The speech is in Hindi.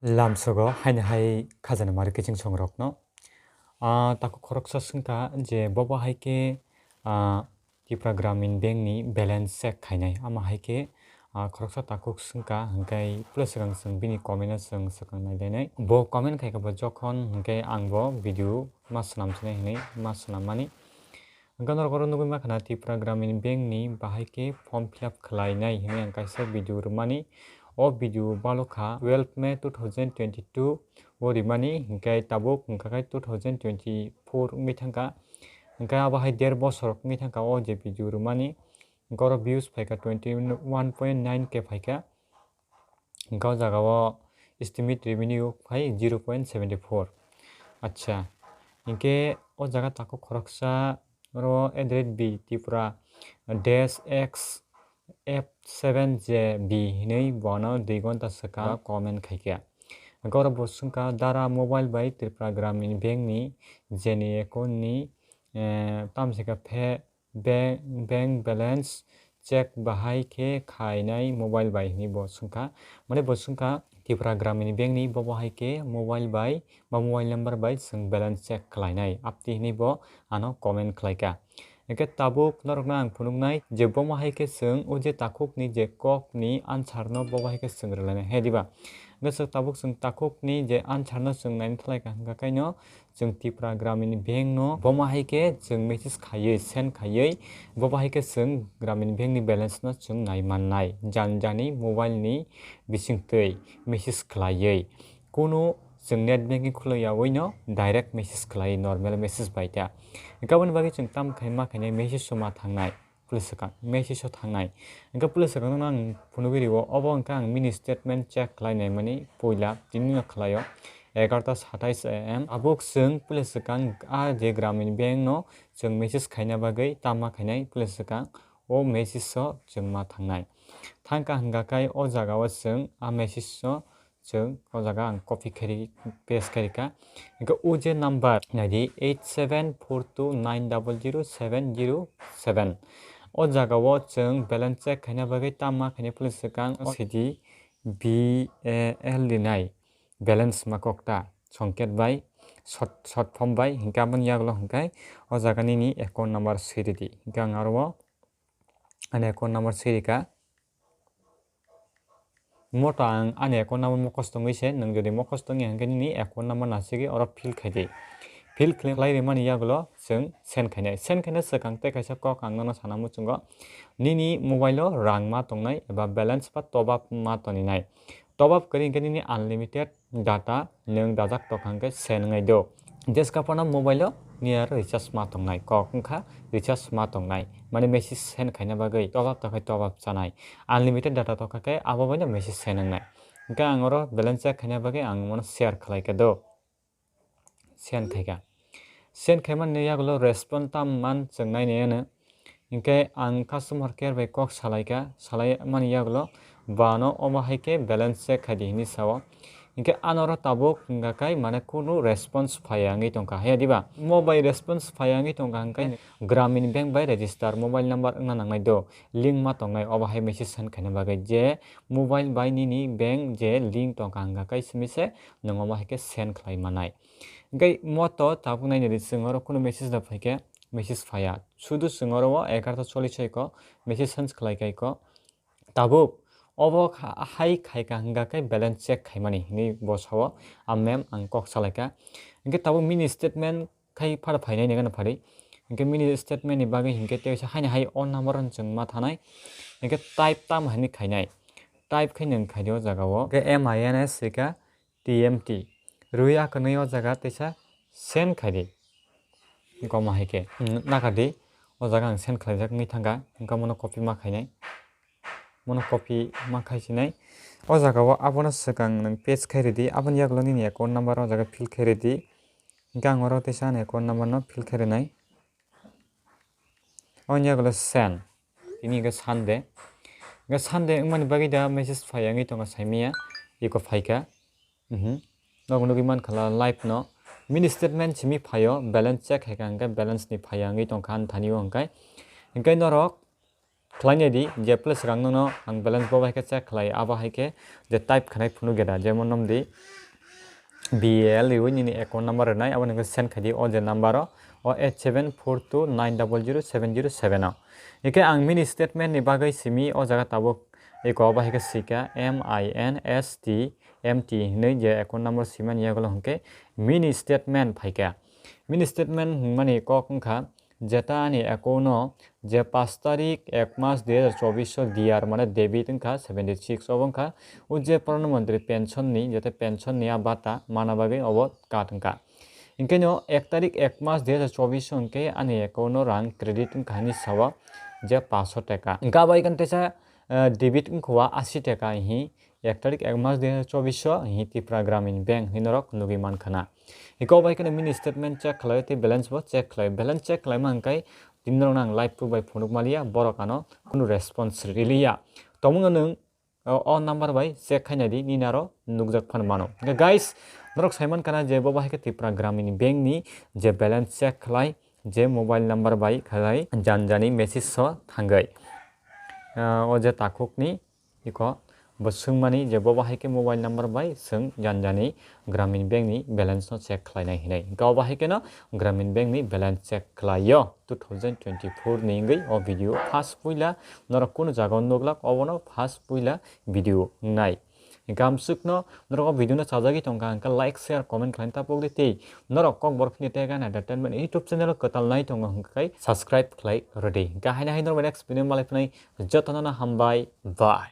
람서거 하이하이 카자나 마르케팅 성럭너 ताको खरकसा संका जे बबा हाइके त्रिपुरा ग्रामीण बैंकनि बैलेंस चेक खायनाय आमा हाइके खरकसा ताको संका हंकाय प्लस गां जों बिनि कमेन्ट जों सकां नायलायनाय बो कमेन्ट खायखा जखन हंकाय आंबो भिडिअ मास नामसनाय हनै मास नामानि हंकान रगर नुगै माखना त्रिपुरा ग्रामीण बैंकनि बाहायके फर्म फिलअप खालायनाय हनै हंकायसा भिडिअ रुमानि ओ भिडिअ बालखा 12 मे 2022 वो रिमानी हंकाय ताबुक हंकाय 2024 मी थांका हंकाय आबाहाय 1.5 बोसोर मी थांका ओ जे भिडिअ रुमानी गौर व्यूज फायका 21.9 के फायका हंका जागाव एस्टिमेट रेवेन्यू फाय 0.74 अच्छा इनके ओ जगह ताको खरकसा रो address B Tripura -x F7JB नै बनो 2 घंटा सका कमेन्ट खायका गौरव बसुंका दारा मोबाइल बाय त्रिपुरा ग्रामीण बैंकनि जेनि एकाउन्टनि तामसेका बैंक बैलेंस चेक बाहाय के खायनाय मोबाइल बाय नि बसुंका माने बसुंका त्रिपुरा ग्रामीण बैंकनि बबाहाय के मोबाइल बाय बा मोबाइल नंबर बाय जों बैलेंस चेक खालायनाय आपति नि बो आनो कमेन्ट खालायका एके ताबुक नरगना आं फुनुंनाय जे बमाहाय के जों उजे ताकुकनि जे ककनि आनसार न बबाहाय के जों रलायनाय हेदिबा गोसो ताबुक जों ताकुकनि जे आनसार न जों नायनो थलायका हंगाखायनो जों त्रिपुरा ग्रामीण बैंक न बमाहाय के जों मेसेज खायै सेन्ड खायै बबाहाय के जों ग्रामीण बैंकनि बैलेंस न जों नायमाननाय जानजानि मोबाइलनि बिसिंतै मेसेज खालायै कोनो जों नेट बैंकिंग खुलायावैनो डाइरेक्ट मेसेज खालायो नर्मेल मेसेज बायदा गाबोन बागै जों ताम खायमा खायनाय मेसेज समा थांनाय पुलिसका मेसेज थांनाय इनका पुलिसका आं फुनुगिरिव अब इनका आं मिनि स्टेटमेंट चेक खालायनाय माने पयला दिननि खालायो 11:27 AM आबुक जों पुलिसका आ जे ग्रामीण बैंक न जों मेसेज खायना बागै तामा खायनाय पुलिसका ओ मेसेज जों मा थांनाय थांका हंगाखाय ओ जागाव जों आ मेसेज जों ओ जागा आं कपि खारि पेस्ट खारिका इनका उजे नंबर नायदि 8742900707 ओ जागाव जों बैलेंस चेक खायना बागै तामा खायनाय पुलिसका सिडि BAL लिनाय बैलेंस माककता संकेत बाय शॉर्ट फॉर्म बाय हिंका मन यागलो हंकाय ओ जागानि नि एकाउंट नंबर सिरिदि हिंका आरो आने एकाउंट नंबर सिरिका मोटा आने एकाउंट नंबर मकस्तंगैसे नों जदि मकस्तंगि हंकानि एकाउंट नंबर नासिगि और फिल खायदि फिल खालाय मानि यागलो जों सेन्ड खायनाय सकांते खायसा कक आंनो सानामु चंगो निनि मोबाइलो रां मा तंनाय एबा बैलेंस बा टॉप अप मा तनिनाय टॉप अप करि हंकानि अनलिमिटेड डाटा नों दाजाक तखांके सेनङै दो देसकापना मोबाइलो नियर रिचार्ज मा तंनाय ककंखा रिचार्ज मा तंनाय माने मेसेज सेन्ड खायना बागै टॉप अप जानाय अनलिमिटेड डाटा तखाके आबाबायनो मेसेज सेनङनाय इनका आंरो बैलेंस चेक खायना बागै आं मन शेयर खालायका दो सेन्ड खायका सेन्ड खायमान यागलो रेस्पॉन्स ताम मान जों नायनायानो इनके आं कस्टमर केयर बाय कक सालाय मान यागलो बानो अमाहायके बैलेंस चेक खायदिनि साव इनके आनरो ताबुक हंगाखाय माने कोनो रेस्पॉन्स फायांगै तंका हेदिबा मोबाइल रेस्पॉन्स फायांगै तंका हंकाय ग्रामीण बैंक बाय रजिस्टर मोबाइल नंबर अंगना नांनाय दो लिंक मा तंनाय अबाहाय मेसेज सेन्ड खायना बागै जे मोबाइल बाय निनि बैंक जे लिंक तंका हंगाखाय समिसे नंगो माहायके सेन्ड खालाय मानाय इनके मतो ताबुक नायनो जोंरो कोनो मेसेज दा फायके मेसेज फाया सुदु जोंरो 11:46 को मेसेज सेन्ड खालायखायको ताबुक अबो हाई खायका हंगाखाय बैलेंस चेक खायमानि नि बसाव आ मेम आं कक सालायका इनके ताबुक मिनि स्टेटमेंट खाय फार फायनाय नेगान फारि इनके मिनि स्टेटमेंट नि बागै हिंके तेसा हाय अन नंबर जों मा थानाय इनके टाइप ताम हानि खायनाय टाइप खायनों खायदियो जागाव के MINS का TMT रुया कनैयो जागा तेसा सेन्ड खायदि गमा हायके नागादि ओ जागा आं सेन्ड खालायजाक नै थांगा इनका मनो कपि मा खायनाय मनो कपि मा खायसिनाय ओ जागाव आबोनो सकां नों पेज खायरेदि आबोन यागलो नि एकाउंट नंबर ओ जागा फिल खायरेदि इनका आंरो तेसा एकाउंट नंबर न फिल खायरेनाय ओन यागलो सेन्ड इनि गे सानदे माने बागै दा मेसेज फायांगै तंगा सायमिया इको फायका नगनुगि मान खाला लाइफ न मिनि स्टेटमेंट सिमि फायो बैलेंस चेक हैका हंकाय बैलेंस नि फायांगै तंका थानियो हंकाय नरक Khwlai di je plus rang no ang balance bo bahai ke check khlai aba hai ke je type khanai phunu geda jemon nom di BL iwini ni account number nai abo nang send khadi o je number o 8742900707 ike ang mini statement ni bagai simi o jaga tabuk eko bahai ke sika MINSTMT nei je account number siman yagolo hongke mini statement phaika mini statement mani ko kongkha jeta ni account je 5 tarik 1 mas 2024 diar mane debit ingkha 76 obongkha uje pradhan mantri pension ni jete pension ni bata mana bagai obo katungka ingkeno 1 tarik 1 mas 2024 hongke ani account rang credit ingkha ni sawa je 500 টাকা ingka bai kan tesa debit ingkwa 80 টাকা hi 1 tarik 1 mas 2024 hi Tripura Gramin bank ni norok nugi mankhana iko bai kan mini statement check khlai te balance bo check khlai balance check khlai mangkai tinrong nang live proof bai phonuk malia borokano kunu response rilia tomung nung o number bai check khaina di ninaro nugjak phan mano guys norok saiman kana je bo bai ke Tripura Gramin bank ni je balance check khlai je mobile number bai khlai janjani message so thangai o je takuk ni iko bosungmani je bo bahai ke mobile number bai sung janjani Gramin bank ni balance no check khlainai hinai gaw bahai ke no Gramin bank ni balance check khlaio 2024 ni ngai o video first puila norok kun jagon noglak obono first puila video nai gamsuk no norok video no chajagi tongka angka like share comment khlain ta pogdi tei norok kok borfni tega na entertainment youtube channel katal nai tonga hongkai subscribe khlai ready ga haina hainor next video malai phnai jotana hambai bye